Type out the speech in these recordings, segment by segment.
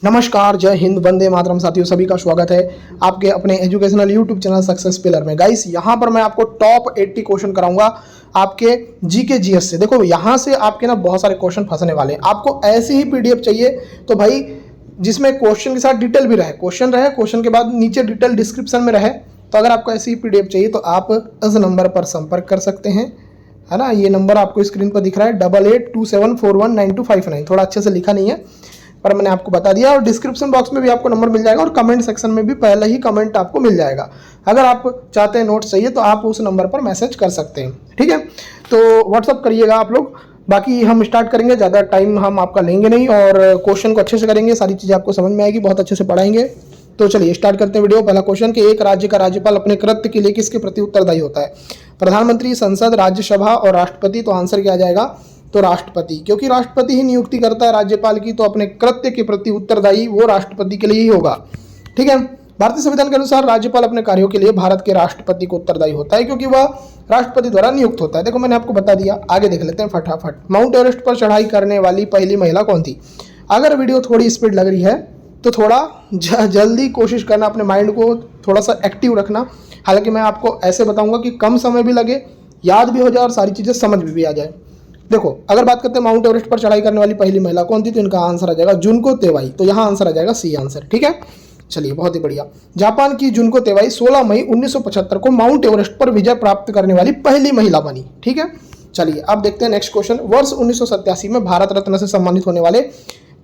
नमस्कार, जय हिंद, वंदे मातरम। साथियों, सभी का स्वागत है आपके अपने educational YouTube channel success pillar में। गाइस, यहाँ पर मैं आपको टॉप 80 क्वेश्चन कराऊंगा आपके जीके जीएस से। देखो, यहाँ से आपके ना बहुत सारे क्वेश्चन फंसने वाले हैं। आपको ऐसी ही पीडीएफ चाहिए तो भाई जिसमें क्वेश्चन के साथ डिटेल भी रहे, क्वेश्चन के बाद नीचे डिटेल डिस्क्रिप्शन में रहे। तो अगर आपको ऐसी ही पीडीएफ चाहिए तो आप इस नंबर पर संपर्क कर सकते हैं, है ना। ये नंबर आपको स्क्रीन पर दिख रहा है 8827419259। थोड़ा अच्छे से लिखा नहीं है पर मैंने आपको बता दिया, और डिस्क्रिप्शन बॉक्स में भी आपको नंबर मिल जाएगा और कमेंट सेक्शन में भी पहले ही कमेंट आपको मिल जाएगा। अगर आप चाहते हैं नोट्स चाहिए तो आप उस नंबर पर मैसेज कर सकते हैं, ठीक है। तो व्हाट्सअप करिएगा आप लोग। बाकी हम स्टार्ट करेंगे, ज़्यादा टाइम हम आपका लेंगे नहीं और क्वेश्चन को अच्छे से करेंगे, सारी चीज़ें आपको समझ में आएगी, बहुत अच्छे से पढ़ाएंगे। तो चलिए स्टार्ट करते हैं वीडियो। पहला क्वेश्चन कि एक राज्य का राज्यपाल अपने कृत्य के लिए किसके प्रति उत्तरदायी होता है? प्रधानमंत्री, संसद, राज्यसभा और राष्ट्रपति। तो आंसर क्या आ जाएगा? तो राष्ट्रपति, क्योंकि राष्ट्रपति ही नियुक्ति करता है राज्यपाल की, तो अपने कृत्य के प्रति उत्तरदायी वो राष्ट्रपति के लिए ही होगा, ठीक है। भारतीय संविधान के अनुसार राज्यपाल अपने कार्यों के लिए भारत के राष्ट्रपति को उत्तरदायी होता है, क्योंकि वह राष्ट्रपति द्वारा नियुक्त होता है। देखो, मैंने आपको बता दिया, आगे देख लेते हैं फटाफट। माउंट एवरेस्ट पर चढ़ाई करने वाली पहली महिला कौन थी? अगर वीडियो थोड़ी स्पीड लग रही है तो थोड़ा जल्दी कोशिश करना, अपने माइंड को थोड़ा सा एक्टिव रखना। हालांकि मैं आपको ऐसे बताऊंगा कि कम समय भी लगे, याद भी हो जाए और सारी चीज़ें समझ भी आ जाए। देखो, अगर बात करते हैं माउंट एवरेस्ट पर चढ़ाई करने वाली पहली महिला कौन थी, तो इनका आंसर आ जाएगा जुनको तेवाई। तो यहाँ आंसर आ जाएगा सी आंसर, ठीक है। चलिए, बहुत ही बढ़िया। जापान की जुनको तेवाई 16 मई 1975 को माउंट एवरेस्ट पर विजय प्राप्त करने वाली पहली महिला बनी, ठीक है। चलिए अब देखते हैं नेक्स्ट क्वेश्चन। वर्ष 1987 में भारत रत्न से सम्मानित होने वाले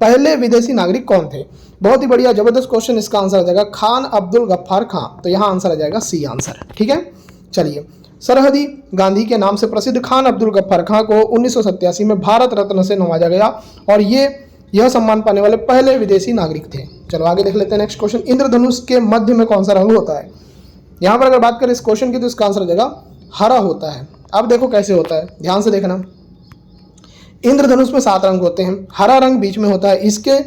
पहले विदेशी नागरिक कौन थे? बहुत ही बढ़िया, जबरदस्त क्वेश्चन। इसका आंसर आ जाएगा खान अब्दुल गफ्फार खान। तो यहाँ आंसर आ जाएगा सी आंसर, ठीक है। चलिए, सरहदी गांधी के नाम से प्रसिद्ध खान अब्दुल गफ्फार खान को 1987 में भारत रत्न से नवाजा गया और यह सम्मान पाने वाले पहले विदेशी नागरिक थे। चलो आगे देख लेते हैं नेक्स्ट क्वेश्चन। इंद्रधनुष के मध्य में कौन सा रंग होता है? यहाँ पर अगर बात करें इस क्वेश्चन की तो इसका आंसर आ जाएगा हरा होता है। अब देखो कैसे होता है, ध्यान से देखना। इंद्रधनुष में 7 रंग होते हैं, हरा रंग बीच में होता है, इसके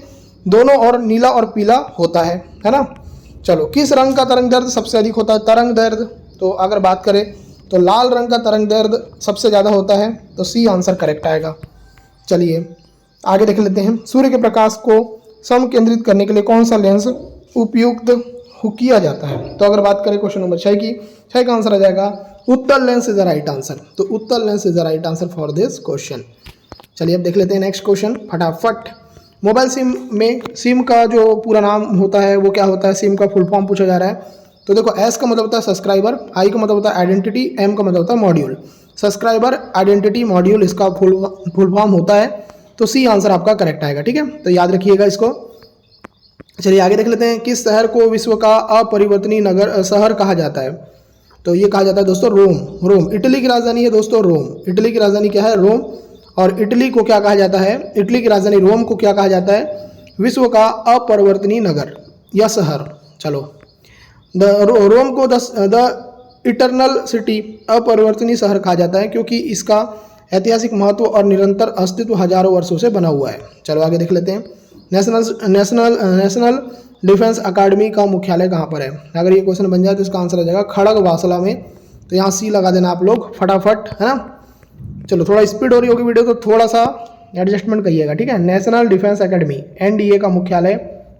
दोनों और नीला और पीला होता है ना। चलो, किस रंग का तरंग दैर्ध्य सबसे अधिक होता है? तरंग दैर्ध्य, तो अगर बात करें तो लाल रंग का तरंग दैर्ध्य सबसे ज़्यादा होता है, तो सी आंसर करेक्ट आएगा। चलिए आगे देख लेते हैं। सूर्य के प्रकाश को समकेंद्रित करने के लिए कौन सा लेंस उपयुक्त किया जाता है? तो अगर बात करें क्वेश्चन नंबर 6 की, 6 का आंसर आ जाएगा उत्तर lens is the right answer. तो उत्तर lens is the right answer for this question. चलिए अब देख लेते हैं नेक्स्ट क्वेश्चन फटाफट। मोबाइल सिम में सिम का जो पूरा नाम होता है वो क्या होता है? सिम का फुल फॉर्म पूछा जा रहा है। तो देखो, एस का मतलब होता है सब्सक्राइबर, आई का मतलब होता है आइडेंटिटी, एम का मतलब होता है मॉड्यूल। सब्सक्राइबर, आइडेंटिटी, मॉड्यूल इसका फुल फॉर्म होता है। तो सी आंसर आपका करेक्ट आएगा, ठीक है। तो याद रखिएगा इसको। चलिए आगे देख लेते हैं। किस शहर को विश्व का अपरिवर्तनीय नगर शहर कहा जाता है? तो ये कहा जाता है दोस्तों रोम। रोम इटली की राजधानी है दोस्तों, रोम। इटली की राजधानी क्या है? रोम। और इटली को क्या कहा जाता है? इटली की राजधानी रोम को क्या कहा जाता है? विश्व का अपरिवर्तनीय नगर या शहर। चलो, रोम को द इटरनल सिटी, अपरिवर्तनीय शहर कहा जाता है, क्योंकि इसका ऐतिहासिक महत्व और निरंतर अस्तित्व हजारों वर्षों से बना हुआ है। चलो आगे देख लेते हैं। नेशनल डिफेंस अकादमी का मुख्यालय कहाँ पर है? अगर ये क्वेश्चन बन जाए तो इसका आंसर आ जाएगा खड़गवासला में। तो यहाँ सी लगा देना आप लोग फटाफट, है ना। चलो, थोड़ा स्पीड हो रही होगी वीडियो तो थोड़ा सा एडजस्टमेंट करिएगा, ठीक है। नेशनल डिफेंस अकेडमी एनडीए का मुख्यालय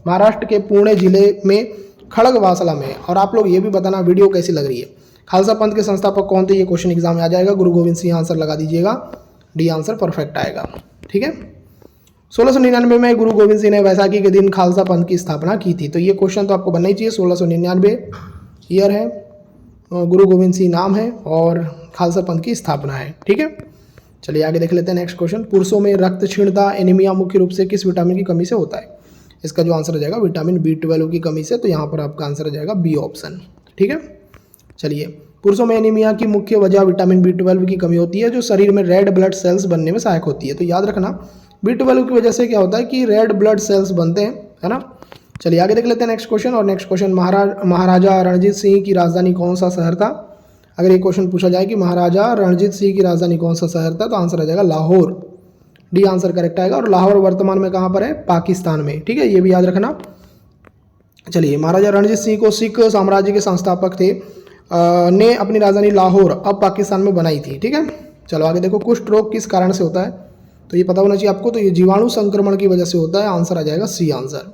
महाराष्ट्र के पुणे जिले में खड़गवासला में। और आप लोग ये भी बताना वीडियो कैसी लग रही है। खालसा पंथ के संस्थापक कौन थे? ये क्वेश्चन एग्जाम में आ जाएगा। गुरु गोविंद सिंह आंसर लगा दीजिएगा, डी आंसर परफेक्ट आएगा, ठीक है। 1699 में गुरु गोविंद सिंह ने वैसाखी के दिन खालसा पंथ की स्थापना की थी। तो ये क्वेश्चन तो आपको बनना ही चाहिए। 1699 ईयर है, गुरु गोविंद सिंह नाम है और खालसा पंथ की स्थापना है, ठीक है। चलिए आगे देख लेते हैं नेक्स्ट क्वेश्चन। पुरुषों में रक्त क्षीणता एनीमिया मुख्य रूप से किस विटामिन की कमी से होता है? इसका जो आंसर आ जाएगा विटामिन B12 की कमी से। तो यहाँ पर आपका आंसर आ जाएगा बी ऑप्शन, ठीक है। चलिए, पुरुषों में एनीमिया की मुख्य वजह विटामिन B12 की कमी होती है, जो शरीर में रेड ब्लड सेल्स बनने में सहायक होती है। तो याद रखना, B12 की वजह से क्या होता है कि रेड ब्लड सेल्स बनते हैं, है ना। चलिए आगे देख लेते हैं नेक्स्ट क्वेश्चन। और नेक्स्ट क्वेश्चन, महाराजा रणजीत सिंह की राजधानी कौन सा शहर था? अगर ये क्वेश्चन पूछा जाए कि महाराजा रणजीत सिंह की राजधानी कौन सा शहर था, तो आंसर आ जाएगा लाहौर, डी आंसर करेक्ट आएगा। और लाहौर वर्तमान में कहाँ पर है? पाकिस्तान में, ठीक है, ये भी याद रखना। चलिए, महाराजा रणजीत सिंह को सिख साम्राज्य के संस्थापक थे ने अपनी राजधानी लाहौर अब पाकिस्तान में बनाई थी, ठीक है। चलो आगे देखो। कुष्ठ रोग किस कारण से होता है? तो ये पता होना चाहिए आपको। तो ये जीवाणु संक्रमण की वजह से होता है, आंसर आ जाएगा सी आंसर।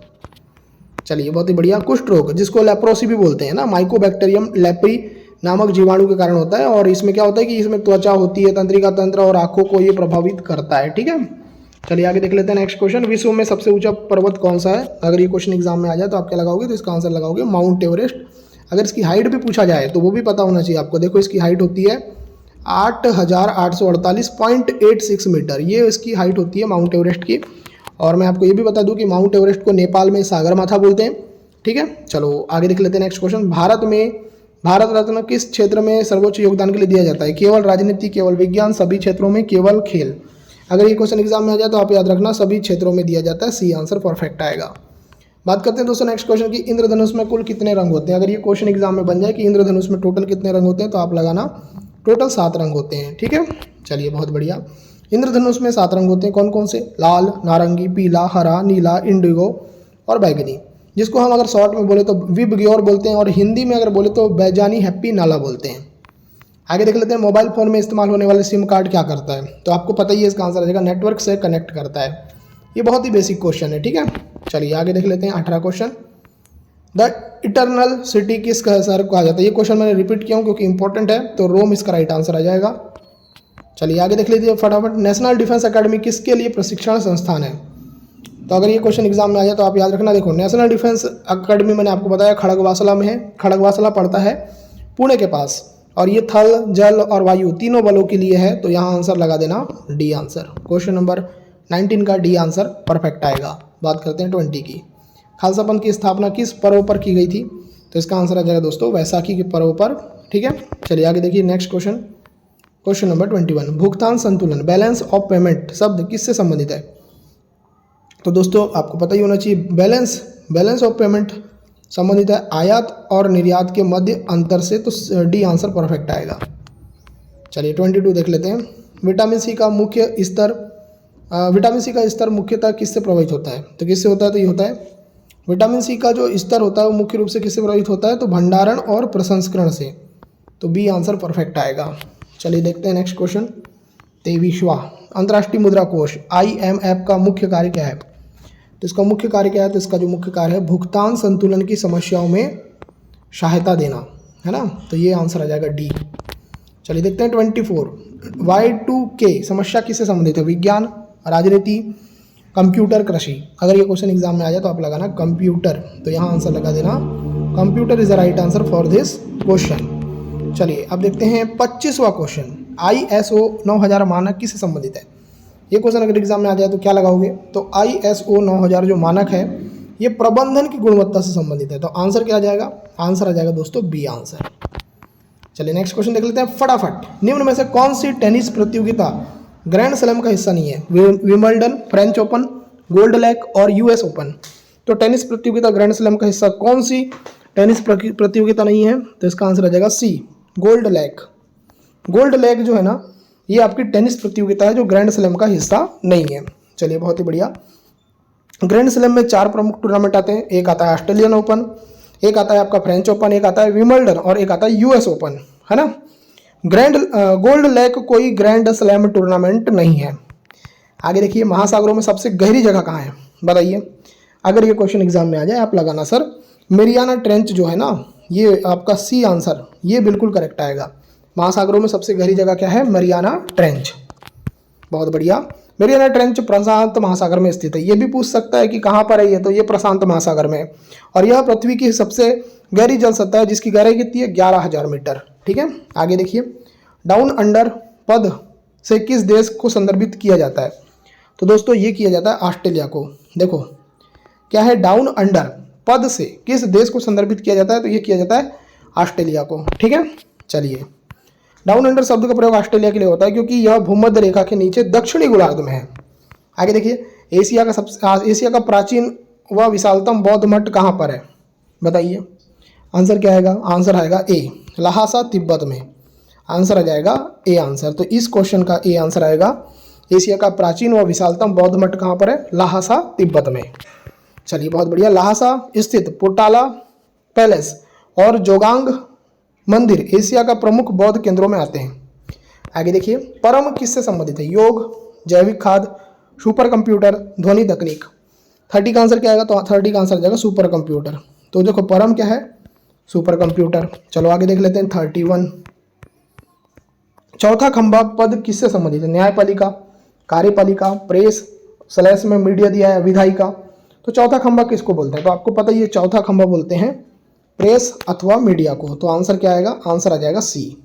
चलिए बहुत ही बढ़िया। कुष्ठ रोग जिसको लेप्रोसी भी बोलते हैं ना, माइकोबैक्टीरियम लेप्री नामक जीवाणु के कारण होता है। और इसमें क्या होता है कि इसमें त्वचा होती है, तंत्रिका तंत्र और आंखों को ये प्रभावित करता है। ठीक है, चलिए आगे देख लेते हैं नेक्स्ट क्वेश्चन। विश्व में सबसे ऊंचा पर्वत कौन सा है? अगर ये क्वेश्चन एग्जाम में आ जाए तो आप क्या लगाओगे? तो इसका आंसर लगाओगे माउंट एवरेस्ट। अगर इसकी हाइट भी पूछा जाए तो वो भी पता होना चाहिए आपको। देखो इसकी हाइट होती है 8,848.86 मीटर, ये इसकी हाइट होती है माउंट एवरेस्ट की। और मैं आपको ये भी बता दूं कि माउंट एवरेस्ट को नेपाल में सागरमाथा बोलते हैं। ठीक है, चलो आगे देख लेते हैं नेक्स्ट क्वेश्चन। भारत रत्न किस क्षेत्र में सर्वोच्च योगदान के लिए दिया जाता है? केवल राजनीति, केवल विज्ञान, सभी क्षेत्रों में, केवल खेल? अगर ये क्वेश्चन एग्जाम में आ जाए तो आप याद रखना सभी क्षेत्रों में दिया जाता है, सी आंसर परफेक्ट आएगा। बात करते हैं दोस्तों नेक्स्ट क्वेश्चन की, इंद्रधनुष में कुल कितने रंग होते हैं? अगर ये क्वेश्चन एग्जाम में बन जाए कि इंद्रधनुष में टोटल कितने रंग होते हैं तो आप लगाना टोटल 7 रंग होते हैं। ठीक है, चलिए बहुत बढ़िया। इंद्रधनुष में 7 रंग होते हैं, कौन कौन से? लाल, नारंगी, पीला, हरा, नीला, इंडिगो और बैगनी, जिसको हम अगर शॉर्ट में बोले तो विबग्योर बोलते हैं, और हिंदी में अगर बोले तो बैजानी हैप्पी नाला बोलते हैं। आगे देख लेते हैं, मोबाइल फ़ोन में इस्तेमाल होने वाले सिम कार्ड क्या करता है? तो आपको पता ही है, इसका आंसर आ जाएगा नेटवर्क से कनेक्ट करता है। ये बहुत ही बेसिक क्वेश्चन है। ठीक है, चलिए आगे देख लेते हैं 18 क्वेश्चन। द इटरनल सिटी किस शहर को कहा जाता है? ये क्वेश्चन मैंने रिपीट किया हूँ क्योंकि इंपॉर्टेंट है, तो रोम इसका राइट आंसर आ जाएगा। चलिए आगे देख लीजिए फटाफट। नेशनल डिफेंस अकेडमी किसके लिए प्रशिक्षण संस्थान है? तो अगर ये क्वेश्चन एग्जाम में आ जाए तो आप याद रखना, देखो नेशनल डिफेंस अकेडमी मैंने आपको बताया खड़गवासला में है। खड़गवासला पड़ता है पुणे के पास, और ये थल, जल और वायु तीनों बलों के लिए है। तो यहाँ आंसर लगा देना डी आंसर। क्वेश्चन नंबर 19 का डी आंसर परफेक्ट आएगा। बात करते हैं 20 की। खालसा पंथ की स्थापना किस पर्व पर की गई थी? तो इसका आंसर आ जाएगा दोस्तों वैसाखी के पर्व पर। ठीक है, चलिए आगे देखिए नेक्स्ट क्वेश्चन। क्वेश्चन नंबर 21, भुगतान संतुलन, बैलेंस ऑफ पेमेंट शब्द किससे संबंधित है? तो दोस्तों आपको पता ही होना चाहिए, बैलेंस ऑफ पेमेंट संबंधित है आयात और निर्यात के मध्य अंतर से। तो डी आंसर परफेक्ट आएगा। चलिए 22 देख लेते हैं। विटामिन सी का स्तर मुख्यतः किससे प्रभावित होता है? तो किससे होता है? तो ये होता है विटामिन सी का जो स्तर होता है वो मुख्य रूप से किससे प्रभावित होता है? तो भंडारण और प्रसंस्करण से। तो बी आंसर परफेक्ट आएगा। चलिए देखते हैं नेक्स्ट क्वेश्चन। 23वां, अंतर्राष्ट्रीय मुद्रा कोष IMF का मुख्य कार्य क्या है? तो इसका मुख्य कार्य क्या है? तो इसका जो मुख्य कार्य है भुगतान संतुलन की समस्याओं में सहायता देना, है ना। तो ये आंसर आ जाएगा डी। चलिए देखते हैं 24, Y2K समस्या किससे संबंधित है? विज्ञान, राजनीति, कंप्यूटर, कृषि। अगर ये क्वेश्चन एग्जाम में आ जाए तो आप लगाना कंप्यूटर। तो यहाँ आंसर लगा देना computer is the right answer for this question. चलिए अब देखते हैं 25वां क्वेश्चन, ISO 9000 मानक किससे संबंधित है? ये क्वेश्चन अगर एग्जाम में आ जाए तो क्या लगाओगे? तो ISO 9000 जो मानक है ये प्रबंधन की गुणवत्ता से संबंधित है। तो आंसर क्या आ जाएगा? आंसर आ जाएगा दोस्तों बी आंसर। चलिए नेक्स्ट क्वेश्चन देख लेते हैं फटाफट। निम्न में से कौन सी टेनिस प्रतियोगिता ग्रैंड स्लैम का हिस्सा नहीं है? विंबलडन, फ्रेंच ओपन, गोल्ड लैक और US ओपन। तो टेनिस प्रतियोगिता ग्रैंड स्लैम का हिस्सा कौन सी टेनिस प्रतियोगिता नहीं है? तो इसका आंसर आ जाएगा सी, गोल्ड लैक। गोल्ड लैक जो है ना ये आपकी टेनिस प्रतियोगिता है जो ग्रैंड स्लैम का हिस्सा नहीं है। चलिए बहुत ही बढ़िया। ग्रैंड स्लैम में 4 प्रमुख टूर्नामेंट आते हैं। एक आता है ऑस्ट्रेलियन ओपन, एक आता है आपका फ्रेंच ओपन, एक आता है विंबलडन और एक आता है US ओपन, है ना। गोल्ड लैक कोई ग्रैंड स्लैम टूर्नामेंट नहीं है। आगे देखिए, महासागरों में सबसे गहरी जगह कहाँ है बताइए? अगर ये क्वेश्चन एग्जाम में आ जाए आप लगाना सर मेरियाना ट्रेंच जो है ना, ये आपका सी आंसर, ये बिल्कुल करेक्ट आएगा। महासागरों में सबसे गहरी जगह क्या है? Mariana trench. बहुत बढ़िया। मेरियाना ट्रेंच प्रशांत महासागर में स्थित है। ये भी पूछ सकता है कि कहाँ पर है ये, तो ये प्रशांत महासागर में है। और यह पृथ्वी की सबसे गहरी जल सतह है जिसकी गहराई कितनी है? 11,000 मीटर। ठीक है, आगे देखिए, डाउन अंडर पद से किस देश को संदर्भित किया जाता है? तो दोस्तों ये किया जाता है ऑस्ट्रेलिया को। देखो क्या है, डाउन अंडर पद से किस देश को संदर्भित किया जाता है? तो ये किया जाता है ऑस्ट्रेलिया को। ठीक है, चलिए डाउन अंडर शब्द का प्रयोग ऑस्ट्रेलिया के लिए होता है क्योंकि यह भूमध्य रेखा के नीचे दक्षिणी गोलार्ध में है। आगे देखिए, एशिया का प्राचीन व विशालतम बौद्ध मठ कहाँ पर है बताइए? आंसर क्या आएगा? आंसर आएगा ए, लहासा तिब्बत में। आंसर आ जाएगा ए आंसर। तो इस क्वेश्चन का ए आंसर आएगा। एशिया का प्राचीन व विशालतम बौद्ध मठ कहाँ पर है? लहासा तिब्बत में। चलिए बहुत बढ़िया। लहासा स्थित पोटाला पैलेस और जोगांग मंदिर एशिया का प्रमुख बौद्ध केंद्रों में आते हैं। आगे देखिए, परम किससे संबंधित है? योग, जैविक खाद, सुपर कंप्यूटर, ध्वनि तकनीक। 30 का आंसर क्या आएगा, तो 30 का आंसर आ जाएगा सुपर कंप्यूटर। तो देखो परम क्या है, सुपर कंप्यूटर। चलो आगे देख लेते हैं 31। चौथा खंभा पद किससे संबंधित है, न्यायपालिका, कार्यपालिका, प्रेस स्लैश में मीडिया दिया है, विधायिका। तो चौथा खंभा किसको बोलते हैं, तो आपको पता ही है चौथा खंभा बोलते हैं प्रेस अथवा मीडिया को। तो आंसर क्या आएगा, आंसर आ जाएगा सी।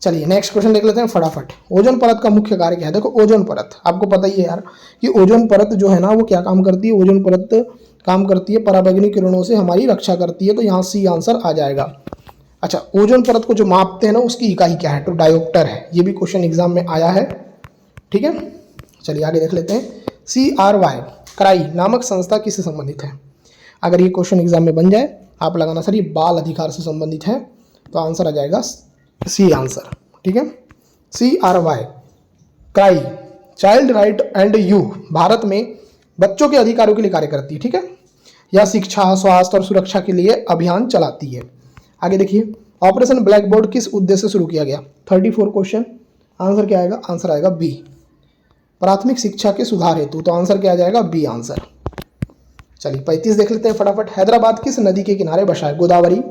चलिए नेक्स्ट क्वेश्चन देख लेते हैं फटाफट। ओजोन परत का मुख्य कार्य क्या है, देखो ओजोन परत आपको पता ही है यार कि ओजोन परत जो है ना वो क्या काम करती है, ओजोन परत काम करती है पराबैंगनी किरणों से हमारी रक्षा करती है। तो यहाँ सी आंसर आ जाएगा। अच्छा, ओजोन परत को जो मापते हैं ना उसकी इकाई क्या है, तो डायोप्टर है। ये भी क्वेश्चन एग्जाम में आया है, ठीक है। चलिए आगे देख लेते हैं। CRY क्राई नामक संस्था किससे संबंधित है। अगर ये क्वेश्चन एग्जाम में बन जाए आप लगाना सर ये बाल अधिकार से संबंधित है, तो आंसर आ जाएगा सी आंसर, ठीक है। CRY cry child right and you Bharat में बच्चों के अधिकारों के लिए कार्य करती है, ठीक है। यह शिक्षा, स्वास्थ्य और सुरक्षा के लिए अभियान चलाती है। आगे देखिए, ऑपरेशन ब्लैक बोर्ड किस उद्देश्य से शुरू किया गया, 34 क्वेश्चन। आंसर क्या आएगा, आंसर आएगा बी, प्राथमिक शिक्षा के सुधार हेतु। तो आंसर क्या आ जाएगा, बी आंसर। चलिए 35 देख लेते हैं फटाफट। हैदराबाद किस नदी के किनारे बसा है, गोदावरी,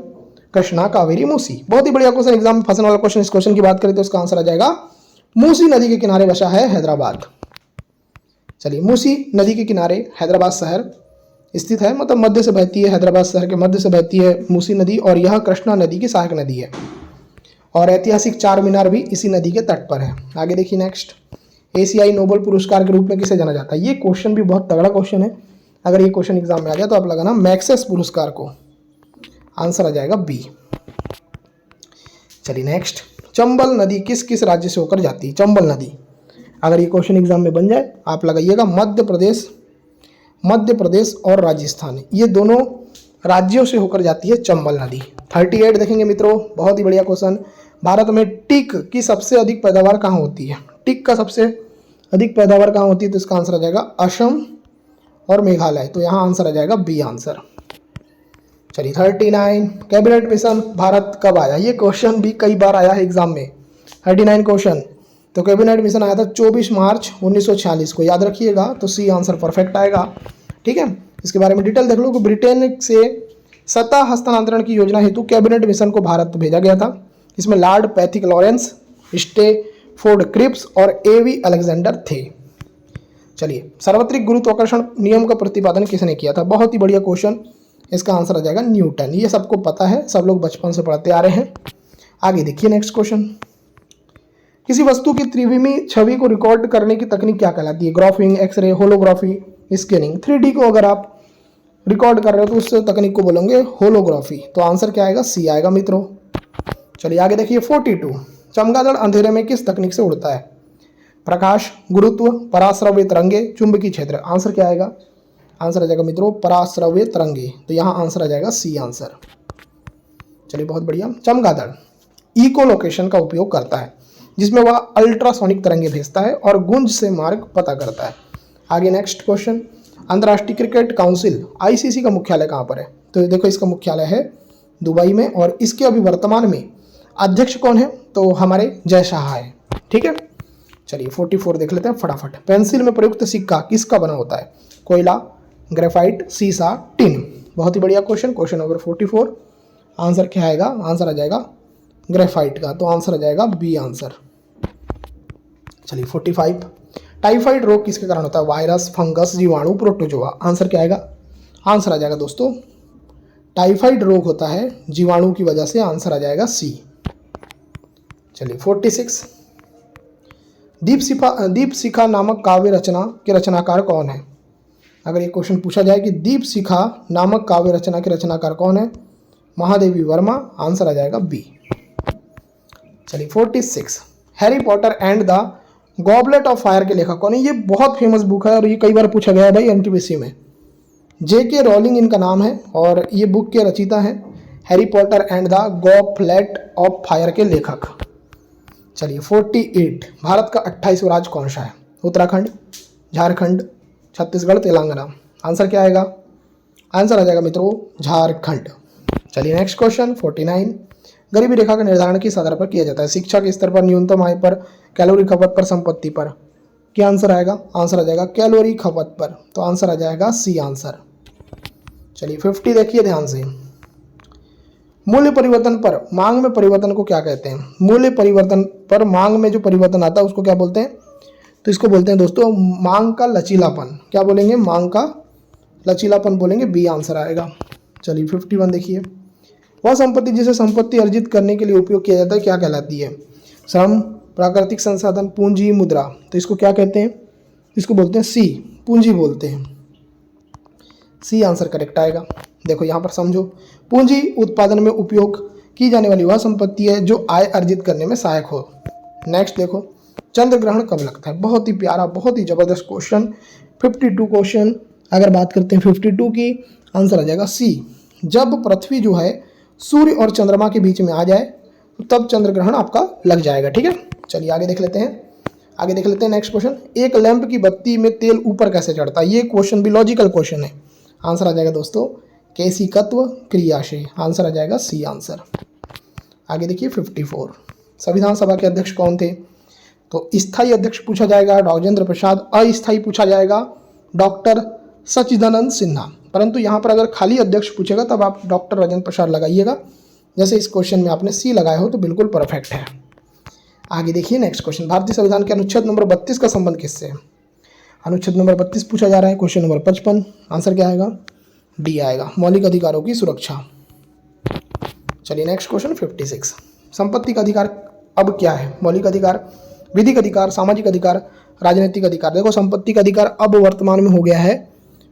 कृष्णा, कावेरी, मूसी। बहुत ही बढ़िया क्वेश्चन, एग्जाम में फंसने वाला क्वेश्चन। इस क्वेश्चन की बात करें तो इसका आंसर आ जाएगा मूसी नदी के किनारे बसा है हैदराबाद। चलिए, मूसी नदी के किनारे हैदराबाद शहर स्थित है, मतलब मध्य से बहती है, हैदराबाद शहर के मध्य से बहती है मूसी नदी, और यह कृष्णा नदी की सहायक नदी है। और ऐतिहासिक चार मीनार भी इसी नदी के तट पर है। आगे देखिए नेक्स्ट, एशियाई नोबेल पुरस्कार के रूप में किसे जाना जाता है। ये क्वेश्चन भी बहुत तगड़ा क्वेश्चन है, अगर ये क्वेश्चन एग्जाम में आ जाए तो आप लगाना मैक्सेस पुरस्कार को। आंसर आ जाएगा बी। चलिए नेक्स्ट, चंबल नदी किस किस राज्य से होकर जाती है, चंबल नदी। अगर ये क्वेश्चन एग्जाम में बन जाए आप लगाइएगा मध्य प्रदेश और राजस्थान, ये दोनों राज्यों से होकर जाती है चंबल नदी। 38 देखेंगे मित्रों, बहुत ही बढ़िया क्वेश्चन। भारत में टीक की सबसे अधिक पैदावार कहाँ होती है, टीक का सबसे अधिक पैदावार कहाँ होती है, तो इसका आंसर आ जाएगा असम और मेघालय। तो यहाँ आंसर आ जाएगा बी आंसर। चलिए 39, कैबिनेट मिशन भारत कब आया। ये क्वेश्चन भी कई बार आया है एग्जाम में, 39 क्वेश्चन। तो कैबिनेट मिशन आया था 24 मार्च 1946 को, याद रखिएगा। तो सी आंसर परफेक्ट आएगा, ठीक है। इसके बारे में डिटेल देख लो कि ब्रिटेन से सत्ता हस्तांतरण की योजना हेतु कैबिनेट मिशन को भारत भेजा गया था। इसमें lord Pethick Lawrence, Stafford Cripps और एवी अलेक्जेंडर थे। चलिए, सार्वत्रिक गुरुत्वाकर्षण नियम का प्रतिपादन किसने किया था। बहुत ही बढ़िया क्वेश्चन, इसका आंसर आ जाएगा न्यूटन। ये सबको पता है, सब लोग बचपन से पढ़ते आ रहे हैं। आगे देखिए नेक्स्ट क्वेश्चन, किसी वस्तु की त्रिविमी छवि को रिकॉर्ड करने की तकनीक क्या कहलाती है, graphic, x ray, holography, scanning. 3D को अगर आप रिकॉर्ड कर रहे हो तो उस तकनीक को बोलेंगे होलोग्राफी। तो आंसर क्या आएगा, सी आएगा मित्रों। चलिए आगे देखिए 42, चमगादड़ अंधेरे में किस तकनीक से उड़ता है, प्रकाश, गुरुत्व, पराश्रव्य तरंगे, चुंबकीय क्षेत्र। आंसर क्या आएगा, आंसर आ जाएगा मित्रों पराश्रव्य तरंगे। तो यहाँ आंसर आ जाएगा सी आंसर। चलिए बहुत बढ़िया, चमगादड़ इकोलोकेशन का उपयोग करता है, जिसमें वह अल्ट्रासोनिक तरंगे भेजता है और गूंज से मार्ग पता करता है। आगे नेक्स्ट क्वेश्चन, अंतर्राष्ट्रीय क्रिकेट काउंसिल ICC का मुख्यालय कहाँ पर है। तो देखो इसका मुख्यालय है दुबई में, और इसके अभी वर्तमान में अध्यक्ष कौन है, तो हमारे जय शाह है, ठीक है। चलिए 44 देख लेते हैं फटाफट। पेंसिल में प्रयुक्त सिक्का किसका बना होता है, कोयला, ग्रेफाइट, सीसा, टिन। बहुत ही बढ़िया क्वेश्चन, क्वेश्चन नंबर 44। आंसर क्या आएगा, आंसर आ जाएगा ग्रेफाइट का। तो आंसर आ जाएगा बी आंसर। चलिए 45, टाइफाइड रोग किसके कारण होता है, वायरस, फंगस, जीवाणु, प्रोटोजोआ। आंसर क्या आएगा, आंसर आ जाएगा दोस्तों टाइफाइड रोग होता है जीवाणु की वजह से। आंसर आ जाएगा सी। चलिए 46, दीप शिखा नामक काव्य रचना के रचनाकार कौन है। अगर ये क्वेश्चन पूछा जाए कि दीप शिखा नामक काव्य रचना के रचनाकार कौन है, महादेवी वर्मा। आंसर आ जाएगा बी। चलिए 46, Harry Potter and the goblet of fire के लेखक कौन है। ये बहुत फेमस बुक है और ये कई बार पूछा गया है भाई एनटीपीसी में। JK रॉलिंग इनका नाम है और ये बुक के रचयिता हैं, Harry Potter and the goblet of fire के लेखक। चलिए 48, भारत का 28वां राज्य कौन सा है, उत्तराखंड, झारखंड, छत्तीसगढ़, तेलंगाना। आंसर क्या आएगा, आंसर आ जाएगा मित्रों झारखंड। चलिए नेक्स्ट क्वेश्चन 49, गरीबी रेखा का निर्धारण किस आधार पर किया जाता है, शिक्षा के स्तर पर, न्यूनतम आय पर, कैलोरी खपत पर, संपत्ति पर। क्या आंसर आएगा? आंसर आ जाएगा कैलोरी खपत पर, तो आंसर आ जाएगा सी आंसर। चलिए 50 देखिए ध्यान से। मूल्य परिवर्तन पर मांग में परिवर्तन को क्या कहते हैं? मूल्य परिवर्तन पर मांग में जो परिवर्तन आता है उसको क्या बोलते हैं? तो इसको बोलते हैं दोस्तों मांग का लचीलापन। क्या बोलेंगे? मांग का लचीलापन बोलेंगे, बी आंसर आएगा। चलिए 51 देखिए। वह संपत्ति जिसे संपत्ति अर्जित करने के लिए उपयोग किया जाता है क्या कहलाती है? श्रम, प्राकृतिक संसाधन, पूंजी, मुद्रा। तो इसको क्या कहते हैं? इसको बोलते हैं सी, पूंजी बोलते हैं। सी आंसर करेक्ट आएगा। देखो यहाँ पर समझो, पूंजी उत्पादन में उपयोग की जाने वाली वह संपत्ति है जो आय अर्जित करने में सहायक हो। नेक्स्ट देखो, चंद्र ग्रहण कब लगता है? बहुत ही प्यारा, बहुत ही जबरदस्त क्वेश्चन। 52 क्वेश्चन अगर बात करते हैं 52 की, आंसर आ जाएगा सी। जब पृथ्वी जो है सूर्य और चंद्रमा के बीच में आ जाए तो तब चंद्र ग्रहण आपका लग जाएगा। ठीक है, चलिए आगे देख लेते हैं। आगे देख लेते हैं नेक्स्ट क्वेश्चन। एक लैंप की बत्ती में तेल ऊपर कैसे चढ़ता है? ये क्वेश्चन भी लॉजिकल क्वेश्चन है। आंसर आ जाएगा दोस्तों केशिकत्व क्रिया से। आंसर आ जाएगा सी आंसर। आगे देखिए 54। संविधान सभा के अध्यक्ष कौन थे? तो स्थायी अध्यक्ष पूछा जाएगा राजेंद्र प्रसाद, अस्थायी पूछा जाएगा डॉक्टर सच्चिदानंद सिन्हा। परंतु यहाँ पर अगर खाली अध्यक्ष पूछेगा तब आप डॉक्टर राजेंद्र प्रसाद लगाइएगा। जैसे इस क्वेश्चन में आपने सी लगाया हो तो बिल्कुल परफेक्ट है। आगे देखिए नेक्स्ट क्वेश्चन। भारतीय संविधान के अनुच्छेद नंबर 32 का संबंध किससे है? अनुच्छेद नंबर 32 पूछा जा रहा है। क्वेश्चन नंबर 55, आंसर क्या आएगा? डी आएगा, मौलिक अधिकारों की सुरक्षा। चलिए नेक्स्ट क्वेश्चन 56। संपत्ति का अधिकार अब क्या है? मौलिक अधिकार, विधिक अधिकार, सामाजिक अधिकार, राजनीतिक अधिकार। देखो संपत्ति का अधिकार अब वर्तमान में हो गया है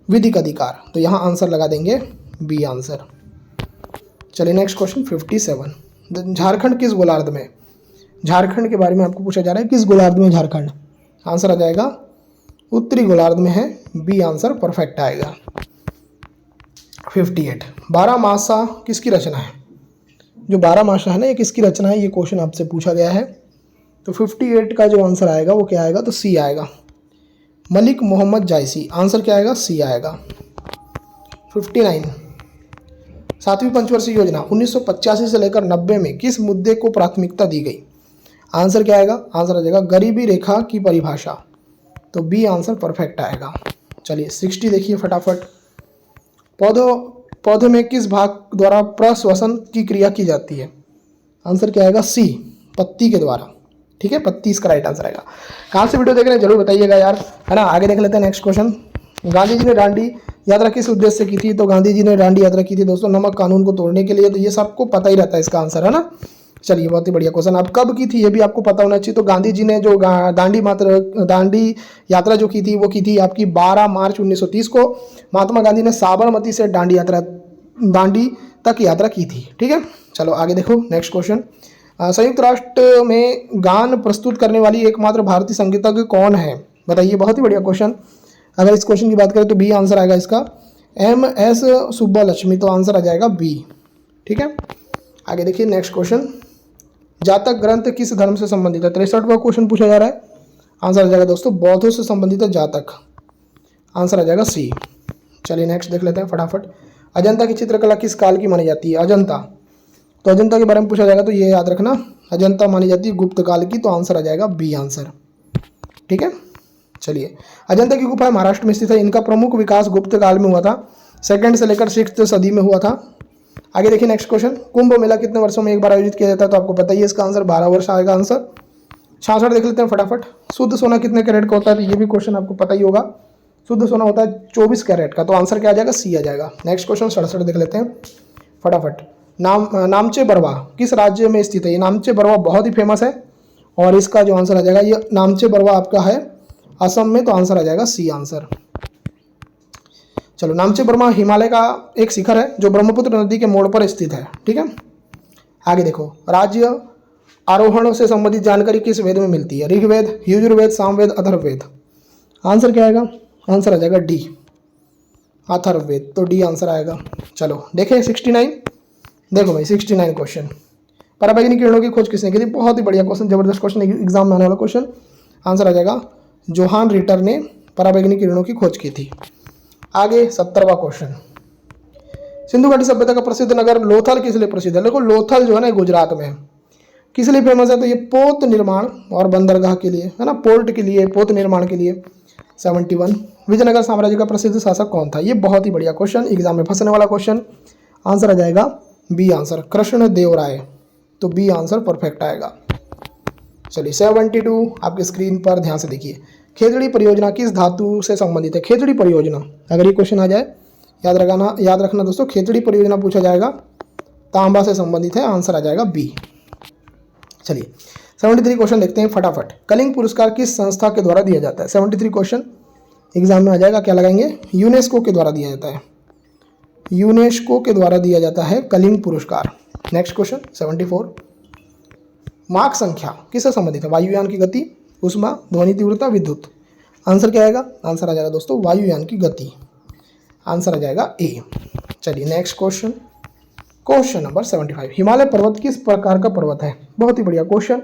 विधिक अधिकार, तो यहाँ आंसर लगा देंगे बी आंसर। चलिए नेक्स्ट क्वेश्चन 57। झारखंड किस गोलार्ध में? झारखंड के बारे में आपको पूछा जा रहा है, किस गोलार्ध में झारखंड? आंसर आ जाएगा उत्तरी गोलार्ध में है, बी आंसर परफेक्ट आएगा। 58। 12मासा किसकी रचना है? जो 12मासा है ना, ये किसकी रचना है? ये क्वेश्चन आपसे पूछा गया है। तो 58 का जो आंसर आएगा वो क्या आएगा? तो सी आएगा, मलिक मोहम्मद जायसी। आंसर क्या आएगा? सी आएगा। 59। 7वीं पंचवर्षीय योजना 1985 से लेकर 90 में किस मुद्दे को प्राथमिकता दी गई? आंसर क्या आएगा? आंसर आ जाएगा गरीबी रेखा की परिभाषा, तो बी आंसर परफेक्ट आएगा। चलिए 60 देखिए फटाफट। पौधे में किस भाग द्वारा प्रश्वसन की क्रिया की जाती है? आंसर क्या आएगा? सी, पत्ती के द्वारा। ठीक है, पत्ती इसका राइट आंसर आएगा। कहाँ से वीडियो देख रहे हैं जरूर बताइएगा यार, है ना। आगे देख लेते हैं नेक्स्ट क्वेश्चन। गांधी जी ने दांडी यात्रा किस उद्देश्य से की थी? तो गांधी जी ने दांडी यात्रा की थी दोस्तों नमक कानून को तोड़ने के लिए। तो ये सबको पता ही रहता है इसका आंसर, है ना। चलिए बहुत ही बढ़िया क्वेश्चन। अब कब की थी ये भी आपको पता होना चाहिए। तो गांधी जी ने जो दांडी यात्रा जो की थी वो की थी आपकी 12 मार्च 1930 को। महात्मा गांधी ने साबरमती से दांडी तक यात्रा की थी। ठीक है, चलो आगे देखो नेक्स्ट क्वेश्चन। संयुक्त राष्ट्र में गान प्रस्तुत करने वाली एकमात्र भारतीय संगीतज्ञ कौन है? बताइए, बहुत ही बढ़िया क्वेश्चन। अगर इस क्वेश्चन की बात करें तो बी आंसर आएगा इसका, MS सुब्बालक्ष्मी। तो आंसर आ जाएगा बी। ठीक है, आगे देखिए नेक्स्ट क्वेश्चन। जातक ग्रंथ किस धर्म से संबंधित है? 63वां क्वेश्चन पूछा जा रहा है। आंसर आ जाएगा दोस्तों बौद्धों से संबंधित है जातक। आंसर आ जाएगा सी। चलिए नेक्स्ट देख लेते हैं फटाफट। अजंता की चित्रकला किस काल की मानी जाती है? अजंता, तो अजंता के बारे में पूछा जाएगा तो ये याद रखना, अजंता मानी जाती है गुप्त काल की। तो आंसर आ जाएगा बी आंसर। ठीक है, चलिए अजंता की गुफा महाराष्ट्र में स्थित है। इनका प्रमुख विकास गुप्त काल में हुआ था, 2nd से लेकर 6th सदी में हुआ था। आगे देखिए नेक्स्ट क्वेश्चन। कुंभ मेला कितने वर्षों में एक बार आयोजित किया जाता है? तो आपको पता ही है इसका आंसर 12 वर्ष आएगा आंसर। 66 देख लेते हैं फटाफट। शुद्ध सोना कितने कैरेट का होता है? तो ये भी क्वेश्चन आपको पता ही होगा। शुद्ध सोना होता है 24 कैरेट का। तो आंसर क्या आ जाएगा? सी आ जाएगा। नेक्स्ट क्वेश्चन 67 देख लेते हैं फटाफट। नामचे बरवा किस राज्य में स्थित है? ये नामचे बरवा बहुत ही फेमस है और इसका जो आंसर आ जाएगा, ये नामचे बरवा आपका है असम में। तो आंसर आ जाएगा सी आंसर। चलो, नामचे बरवा हिमालय का एक शिखर है जो ब्रह्मपुत्र नदी के मोड़ पर स्थित है। ठीक है, आगे देखो। राज्य आरोहण से संबंधित जानकारी किस वेद में मिलती है? ऋग्वेद, यजुर्वेद, सामवेद, अथर्ववेद। आंसर क्या आएगा? आंसर आ जाएगा डी, अथर्ववेद। तो डी आंसर आएगा। चलो देखें 69। देखो भाई 69 क्वेश्चन। पराबैंगनी किरणों की खोज किसने की थी? बहुत ही बढ़िया क्वेश्चन, जबरदस्त क्वेश्चन, एग्जाम में आने वाला क्वेश्चन। आंसर आ जाएगा जोहान रिटर ने पराबैंगनी किरणों की खोज की थी। आगे 70वां क्वेश्चन। सिंधु घाटी सभ्यता का प्रसिद्ध नगर लोथल किस लिए प्रसिद्ध है? देखो लोथल जो है ना गुजरात में है। किस लिए फेमस है? तो ये पोत निर्माण और बंदरगाह के लिए है ना, पोर्ट के लिए, पोत निर्माण के लिए। 71 विजयनगर साम्राज्य का प्रसिद्ध शासक कौन था? ये बहुत ही बढ़िया क्वेश्चन, एग्जाम में फंसने वाला क्वेश्चन। आंसर आ जाएगा बी आंसर, कृष्णदेवराय। तो बी आंसर परफेक्ट आएगा। चलिए 72 आपकी स्क्रीन पर ध्यान से देखिए, खेजड़ी परियोजना किस धातु से संबंधित है? खेजड़ी परियोजना, अगर ये क्वेश्चन आ जाए याद रखना दोस्तों, खेजड़ी परियोजना पूछा जाएगा, तांबा से संबंधित है। आंसर आ जाएगा बी। चलिए 73 क्वेश्चन देखते हैं फटाफट। कलिंग पुरस्कार किस संस्था के द्वारा दिया जाता है? 73 क्वेश्चन एग्जाम में आ जाएगा, क्या लगाएंगे? यूनेस्को के द्वारा दिया जाता है, यूनेस्को के द्वारा दिया जाता है कलिंग पुरस्कार। नेक्स्ट क्वेश्चन 74, माक संख्या किससे संबंधित है? वायुयान की गति, ऊष्मा, ध्वनि तीव्रता, विद्युत। आंसर क्या आएगा? आंसर आ जाएगा दोस्तों वायुयान की गति। आंसर आ जाएगा ए। चलिए next question, question number 75, Himalaya पर्वत किस प्रकार का पर्वत है? बहुत ही बढ़िया क्वेश्चन,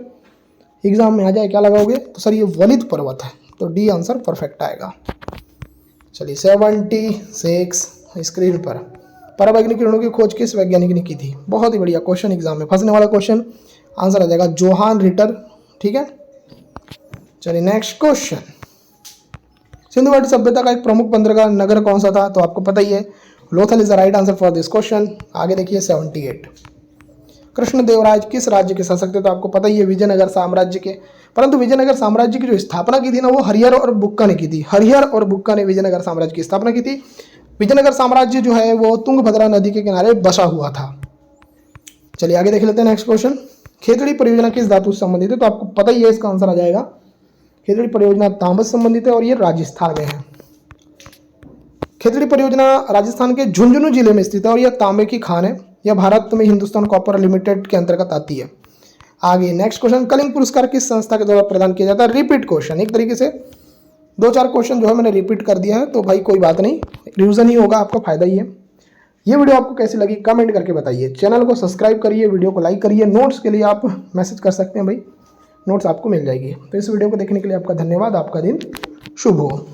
एग्जाम में आ जाए, क्या लगाओगे? तो सर ये वलित पर्वत है, तो डी आंसर परफेक्ट आएगा। चलिए 76 स्क्रीन पर, पराबैंगनी किरणों की खोज किस वैज्ञानिक ने की थी? बहुत ही बढ़िया क्वेश्चन, एग्जाम में फंसने वाला क्वेश्चन। आंसर आ जाएगा जोहान रिटर। ठीक है, चलिए नेक्स्ट क्वेश्चन, सिंधु घाटी सभ्यता का एक प्रमुख बंदरगाह नगर कौन सा था? तो आपको पता ही है, Lothal is the right answer for this question. आगे देखिए 78, कृष्णदेवराय किस राज्य के शासक थे? तो आपको पता ही है विजयनगर साम्राज्य के, परंतु विजयनगर साम्राज्य की जो स्थापना की थी ना, वो हरिहर और बुक्का ने की थी। हरिहर और बुक्का ने विजयनगर साम्राज्य की स्थापना की थी। विजयनगर साम्राज्य जो है वो तुंगभद्रा नदी के किनारे बसा हुआ था। चलिए आगे देख लेते हैं नेक्स्ट क्वेश्चन, खेजड़ी परियोजना किस धातु से संबंधित है? तो आपको पता ही है, इसका आंसर आ जाएगा खेजड़ी परियोजना तांबा से संबंधित है और ये राजस्थान में है। खेजड़ी परियोजना राजस्थान के झुंझुनू जिले में स्थित है और यह तांबे की खान है। यह भारत में हिंदुस्तान कॉपर लिमिटेड के अंतर्गत आती है। आगे नेक्स्ट क्वेश्चन, कलिंग पुरस्कार किस संस्था के द्वारा प्रदान किया जाता है? रिपीट क्वेश्चन, एक तरीके से 2-4 क्वेश्चन जो है मैंने रिपीट कर दिया है, तो भाई कोई बात नहीं, रिविजन ही होगा, आपका फायदा ही है। ये वीडियो आपको कैसी लगी कमेंट करके बताइए। चैनल को सब्सक्राइब करिए, वीडियो को लाइक करिए। नोट्स के लिए आप मैसेज कर सकते हैं भाई, नोट्स आपको मिल जाएगी। तो इस वीडियो को देखने के लिए आपका धन्यवाद। आपका दिन शुभ हो।